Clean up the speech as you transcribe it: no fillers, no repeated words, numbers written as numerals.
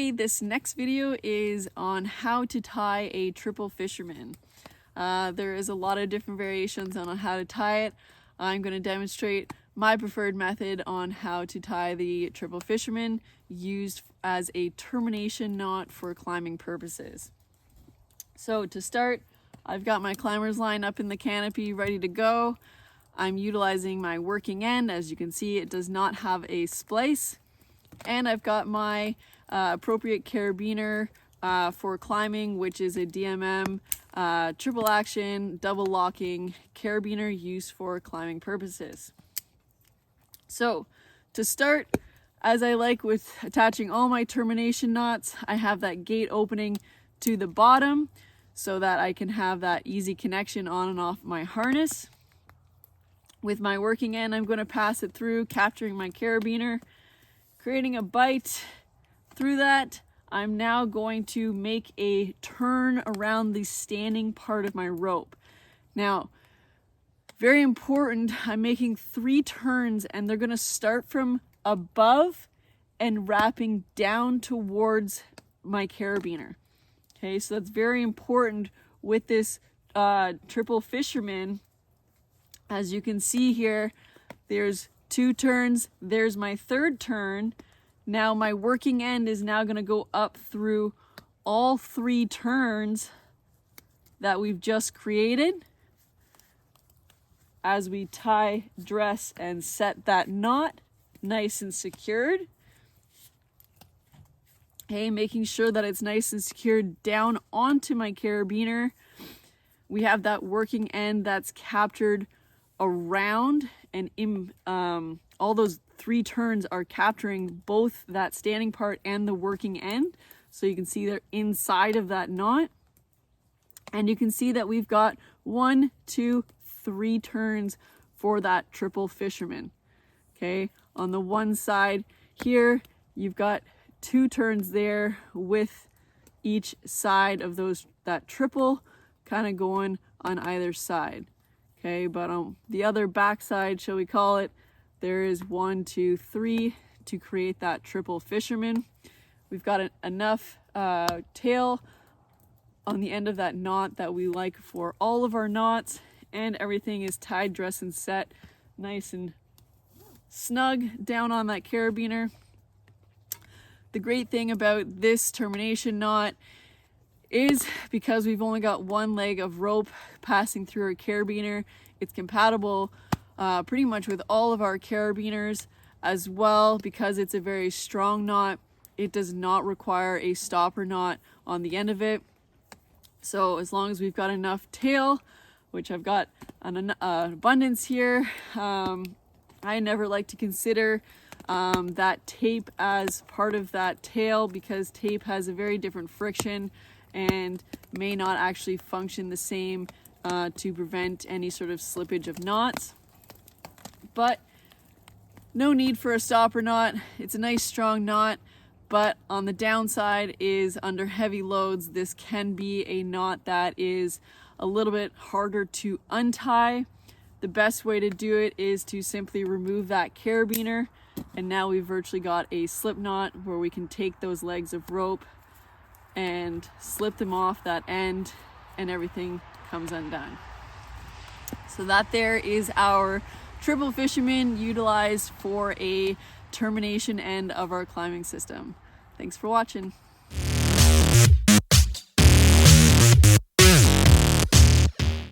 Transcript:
Hey, this next video is on how to tie a triple fisherman. There is a lot of different variations on how to tie it. I'm going to demonstrate my preferred method on how to tie the triple fisherman used as a termination knot for climbing purposes. So to start, I've got my climber's line up in the canopy ready to go. I'm utilizing my working end. As you can see, it does not have a splice. And I've got my appropriate carabiner for climbing, which is a DMM triple action double locking carabiner used for climbing purposes. So to start, as I like with attaching all my termination knots, I have that gate opening to the bottom so that I can have that easy connection on and off my harness. With my working end, I'm going to pass it through, capturing my carabiner, creating a bite through that. I'm now going to make a turn around the standing part of my rope. Now, very important, I'm making 3 turns and they're going to start from above and wrapping down towards my carabiner. Okay, so that's very important with this triple fisherman. As you can see here, there's 2 turns, there's my 3rd turn. Now my working end is now going to go up through all 3 turns that we've just created as we tie, dress, and set that knot nice and secured. Okay, making sure that it's nice and secured down onto my carabiner. We have that working end that's captured around, and in all those 3 turns are capturing both that standing part and the working end. So you can see they're inside of that knot. And you can see that we've got 1, 2, 3 turns for that triple fisherman. Okay, on the one side here, you've got 2 turns there with each side of that triple kind of going on either side. Okay, but on the other back side, shall we call it, there is 1, 2, 3 to create that triple fisherman. We've got enough tail on the end of that knot that we like for all of our knots, and everything is tied, dressed, and set nice and snug down on that carabiner. The great thing about this termination knot is because we've only got 1 leg of rope passing through our carabiner, it's compatible pretty much with all of our carabiners as well. Because it's a very strong knot, it does not require a stopper knot on the end of it. So as long as we've got enough tail, which I've got an abundance here, I never like to consider that tape as part of that tail, because tape has a very different friction and may not actually function the same to prevent any sort of slippage of knots. But no need for a stopper knot. It's a nice strong knot, but on the downside is under heavy loads, this can be a knot that is a little bit harder to untie. The best way to do it is to simply remove that carabiner, and now we've virtually got a slip knot where we can take those legs of rope and slip them off that end, and everything comes undone. So that there is our triple fisherman utilized for a termination end of our climbing system. Thanks for watching.